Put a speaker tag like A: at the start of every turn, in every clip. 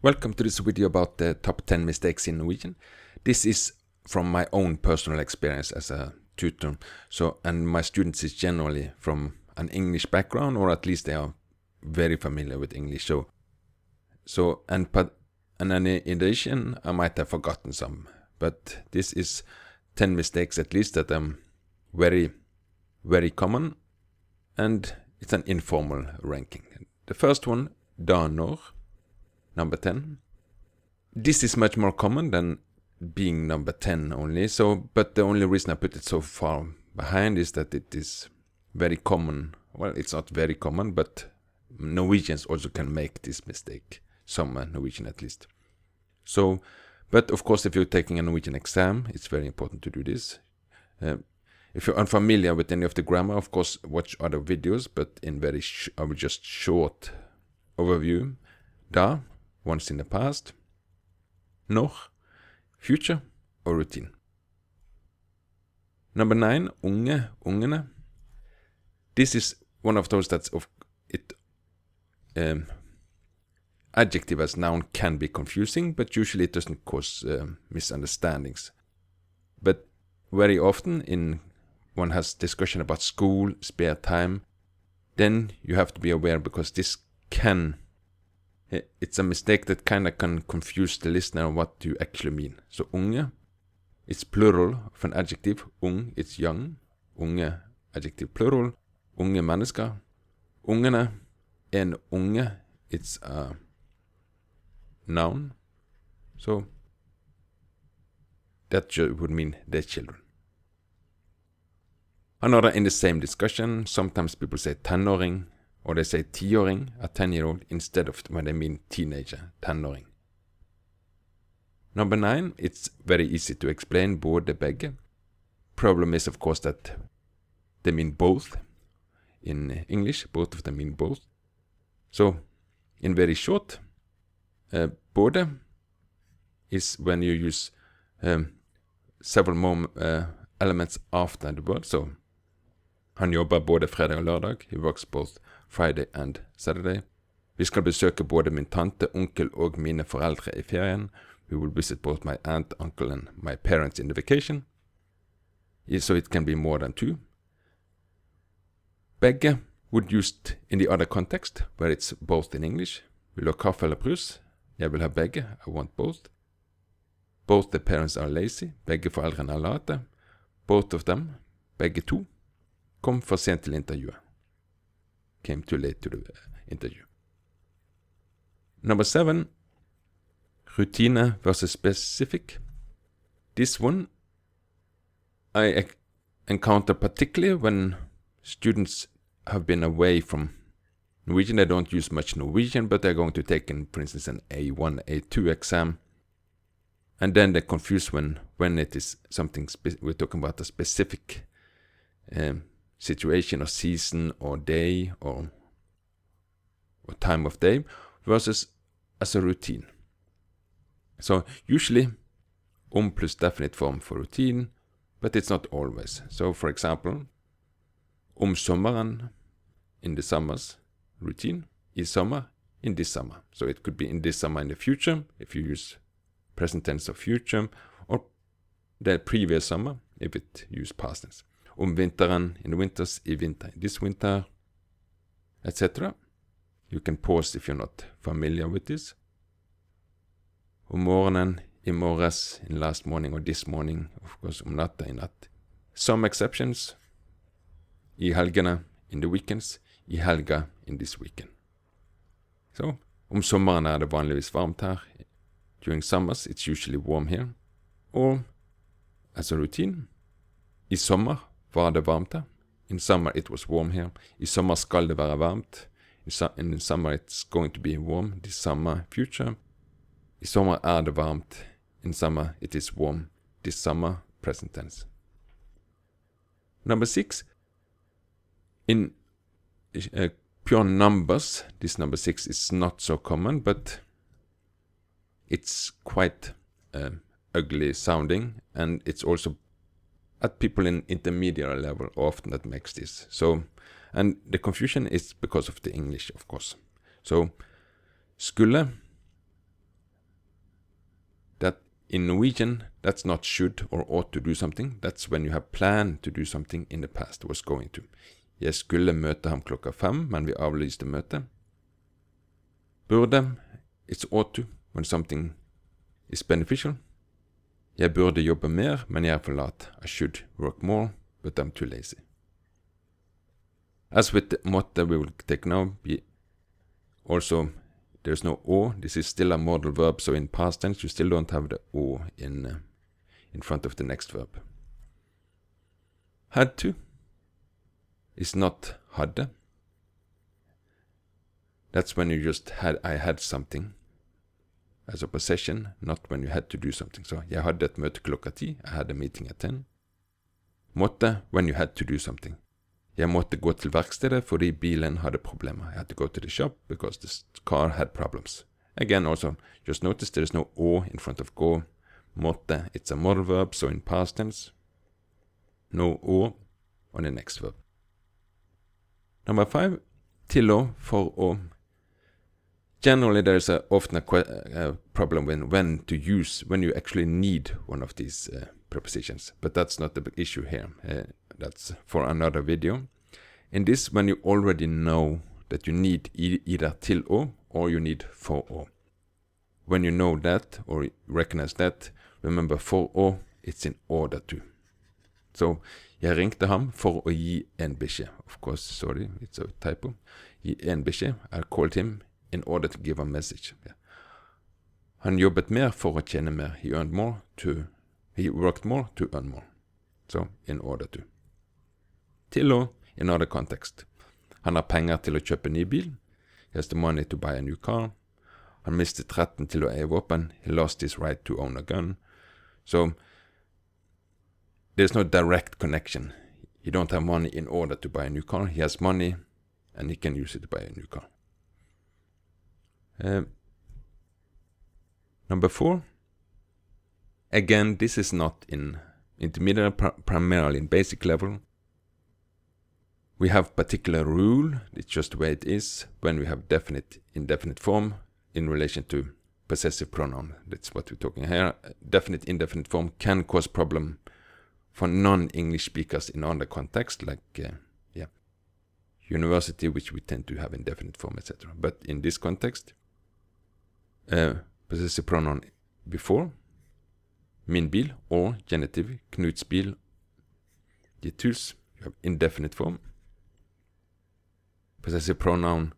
A: Welcome to this video about the top 10 mistakes in Norwegian. This is from my own personal experience as a tutor. And my students is generally from an English background, or at least they are very familiar with English. And in addition, I might have forgotten some, but this is 10 mistakes at least that are very, very common, and it's an informal ranking. The first one, da når. Number 10. This is much more common than being number 10 only, but the only reason I put it so far behind is that it is very common. Well, it's not very common, but Norwegians also can make this mistake. Some Norwegian at least. But of course, if you're taking a Norwegian exam, it's very important to do this. If you're unfamiliar with any of the grammar, of course, watch other videos, but in I will just short overview. Da, once in the past. Når, future, or routine. Number 9, unge, ungene. This is one of those that's adjective as noun can be confusing, but usually it doesn't cause misunderstandings. But very often one has discussion about school, spare time, then you have to be aware, because it's a mistake that kind of can confuse the listener on what you actually mean. So unge, it's plural of an adjective. Ung, it's young. Unge, adjective plural. Unge mennesker. Ungene, en unge, it's a noun. So that would mean the children. Another in the same discussion, sometimes people say tenåring, or they say tiåring, a 10-year-old, instead of when they mean teenager, tenåring. Number 9, it's very easy to explain, Både, Begge. Problem is, of course, that they mean both. In English, both of them mean both. So, in very short, Både is when you use several more elements after the word. So, han jobber både fredag og lørdag. He works both Friday and Saturday. Vi skal besøke både min tante, onkel og mine foreldre i ferien. We will visit both my aunt, uncle and my parents in the vacation. So it can be more than 2. Begge would used in the other context, where it's both in English. Vil du ha kaffe eller brus? Jeg vil ha begge. I want both. Both the parents are lazy. Begge foreldrene er late. Both of them, begge to, kom for sent til intervjuet. Came too late to the interview. Number 7, Rutine versus spesifikk. This one I encounter particularly when students have been away from Norwegian. They don't use much Norwegian, but they're going to take, for instance, an A1, A2 exam. And then they're confused when it is something we're talking about a specific situation or season or day or time of day versus as a routine. So usually plus definite form for routine, but it's not always. So for example, sommeren, in the summers, routine, i sommer, in this summer. So it could be in this summer in the future, if you use present tense of future, or the previous summer, if it use past tense. Vinteren, in the winters, i vinter, in this winter, etc. You can pause if you're not familiar with this. Morgenen, i morges, in last morning, or this morning, of course, natta, i natt. Some exceptions. I helgene, in the weekends, i helga, in this weekend. So, sommeren er det vanligvis varmt her. During summers, it's usually warm here. Or, as a routine, i sommer var det varmt her. In summer it was warm here. I sommer skal det være varmt. In the summer it's going to be warm. This summer, future. I sommer er det varmt. In summer it is warm. This summer, present tense. Number 6. In pure numbers, this number 6 is not so common, but it's quite ugly sounding, and it's also at people in intermediate level often that makes this. So, and the confusion is because of the English, of course. So, Skulle in Norwegian, that's not should or ought to do something. That's when you have planned to do something in the past, was going to. Jeg skulle møte ham 5:00, men vi avlyste møtet. Burde, it's ought to, when something is beneficial. Jeg burde jobbe mer, men jeg er for lat. I should work more, but I'm too lazy. As with måtte, we will take now, also, there's no å. This is still a modal verb, so in past tense you still don't have the å in front of the next verb. Had to is not hadde. That's when you just I had something as a possession, not when you had to do something. So, jeg hadde et møte 10:00, I had a meeting at 10. Måtte, when you had to do something. Jeg måtte gå til verkstedet fordi bilen hadde problemer. I had to go to the shop because the car had problems. Again, also, just notice there is no å in front of gå. Måtte, it's a modal verb, so in past tense. No å on the next verb. Number 5, til å, for å. Generally, there is often a problem when to use, when you actually need one of these prepositions. But that's not the big issue here. That's for another video. In this, when you already know that you need either til å or you need for å. When you know that or recognize that, remember for å, it's in order to. So, jeg ringte ham for å gi en beskjed. Of course, sorry, it's a typo. Gi en beskjed. I called him in order to give a message. Yeah. Han jobbet mer for å tjene mer. He worked more to earn more. So, in order to. Til å, in other context. Han har penger til å kjøpe ny bil. He has the money to buy a new car. Han mistet retten til å eie våpen. He lost his right to own a gun. So, there's no direct connection. You don't have money in order to buy a new car. He has money and he can use it to buy a new car. Number 4. Again, this is not in intermediate, primarily in basic level. We have particular rule, it's just the way it is, when we have definite, indefinite form in relation to possessive pronoun. That's what we're talking here. Definite, indefinite form can cause problem for non-English speakers in other context, like university, which we tend to have indefinite form, etc. But in this context, possessive pronoun before, min bil, or genitive, Knuts bil, ditt hus, you have indefinite form. Possessive pronoun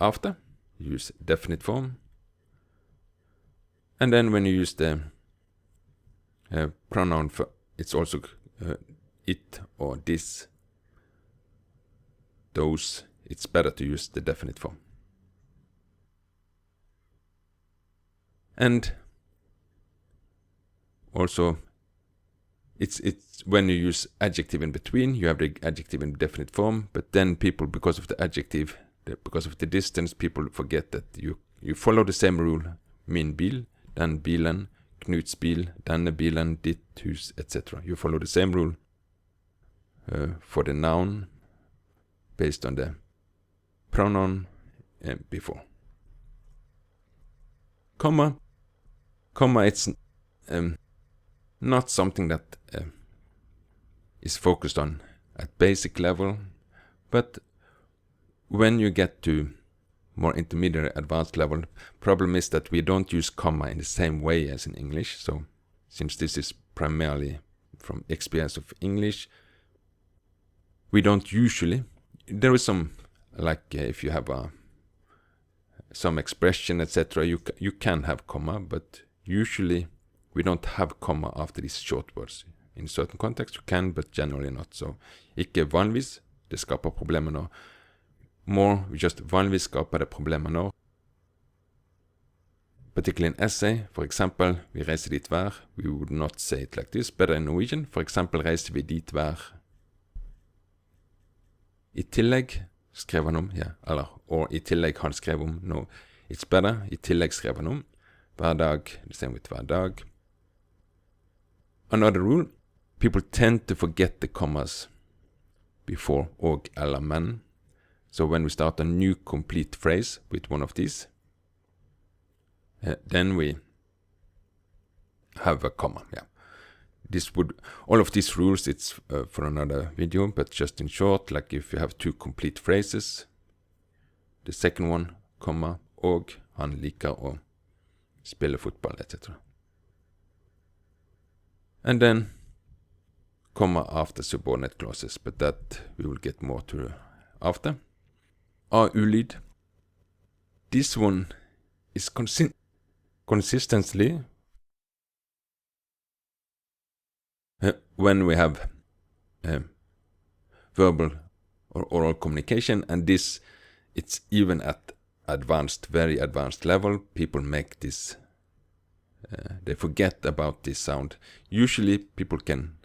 A: after, you use definite form. And then when you use the pronoun for, it's also it or this, those, it's better to use the definite form. And also, it's when you use adjective in between, you have the adjective in definite form, but then people, because of the adjective, because of the distance, people forget that you follow the same rule, min bil, den bilen, Knuts bil, denne bilen, ditt hus, etc. You follow the same rule for the noun based on the pronoun before. Komma, it's not something that is focused on at basic level, but when you get to more intermediate advanced level, problem is that we don't use comma in the same way as in English. So since this is primarily from experience of English, we don't usually, there is some, like if you have some expression, etc., you can have comma, but usually we don't have comma after these short words. In certain contexts you can, but generally not. So ikke vanligvis, det skaper problemer når. More, just vanligvis skaper det problemer når. Particularly in essay, for eksempel, vi reiser dit hver. We would not say it like this, better in Norwegian. For eksempel reiser vi dit hver. I tillegg skrev han om, ja, eller, or i tillegg han skrev om, no, it's better, i tillegg skrev han om. Hver dag, the same with hver dag. Another rule, people tend to forget the commas before og eller men. So when we start a new complete phrase with one of these, then we have a comma. Yeah, all of these rules, it's for another video, but just in short, like if you have two complete phrases, the second one, comma, og han liker å spille fotball, etc. And then comma after subordinate clauses, but that we will get more to after. Au-lyd. This one is consistently when we have verbal or oral communication, and this, it's even at very advanced level, people make this, they forget about this sound. Usually people can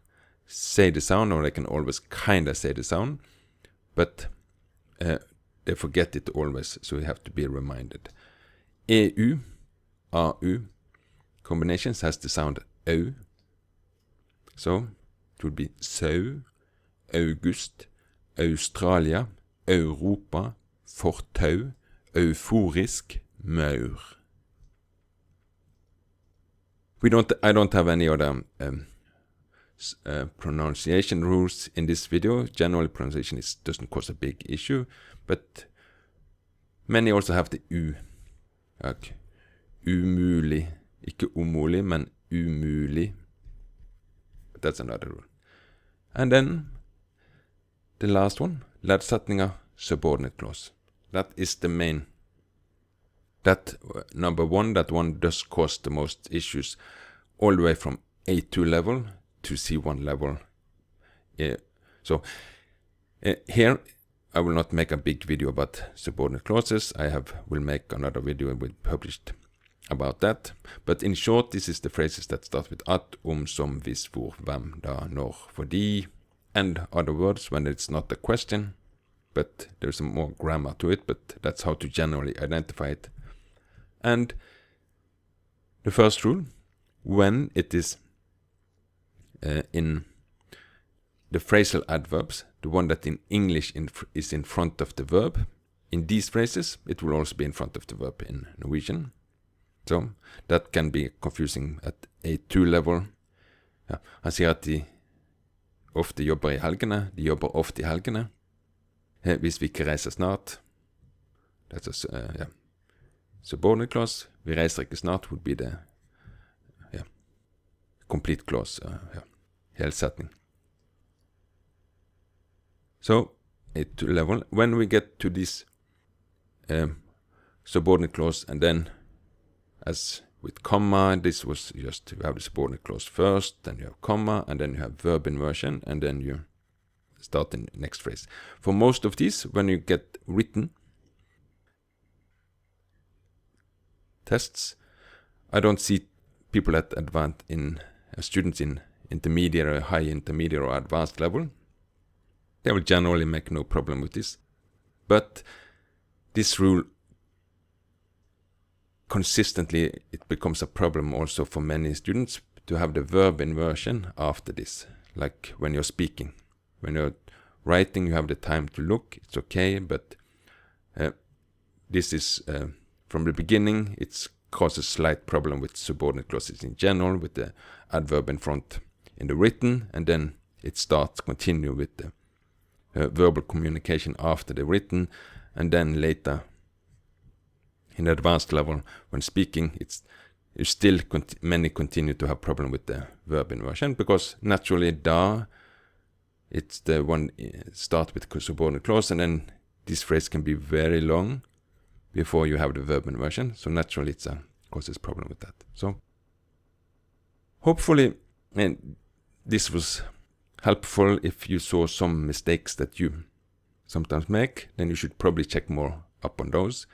A: say the sound, or they can always kinda say the sound, but they forget it always, so you have to be reminded. EU, AU combinations has the sound au, so it would be sau, august, Australia, Europa, fortau, euforisk, maur. I don't have any other pronunciation rules in this video. Generally, pronunciation doesn't cause a big issue, but many also have the u. Like umulig, ikke umulig, men umulig. But that's another rule. And then the last one, Leddsetninger, subordinate clause. That is the main. That number one, that one does cause the most issues, all the way from A2 level to C1 level. So here I will not make a big video about subordinate clauses. Will make another video published about that. But in short, this is the phrases that start with at, som, hvis, hvor, hvem, da, når, fordi, and other words when it's not a question. But there's some more grammar to it, but that's how to generally identify it. And the first rule, when it is in the phrasal adverbs, the one that in English is in front of the verb, in these phrases, it will also be in front of the verb in Norwegian. So that can be confusing at A2 level. Ja, han sier at de ofte jobber i helgene, de jobber ofte i helgene. Hvis vi ikke reiser snart, that's a subordinate clause. Vi reiser ikke snart would be the complete clause, helsetning. So, A2 level, when we get to this subordinate clause, and then as with comma, this was just you have the subordinate clause first, then you have comma, and then you have verb inversion, and then you start the next phrase. For most of these, when you get written tests, I don't see people at students in intermediate or high intermediate or advanced level. They will generally make no problem with this. But this rule, consistently, it becomes a problem also for many students to have the verb inversion after this, like when you're speaking. When you're writing, you have the time to look, it's okay, but this is, from the beginning, it causes slight problem with subordinate clauses in general, with the adverb in front in the written, and then it starts continue with the verbal communication after the written, and then later in the advanced level when speaking, many continue to have problem with the verb inversion, because naturally da, it's the one start with subordinate clause, and then this phrase can be very long before you have the verb inversion, so naturally it causes problem with that. So hopefully this was helpful. If you saw some mistakes that you sometimes make, then you should probably check more up on those.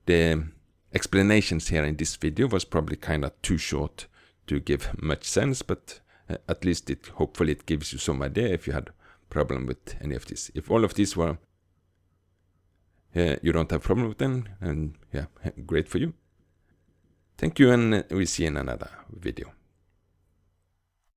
A: The explanations here in this video was probably kind of too short to give much sense, but at least hopefully it gives you some idea if you had problem with any of this. If all of these were you don't have problem with them, and great for you. Thank you, and we'll see you in another video.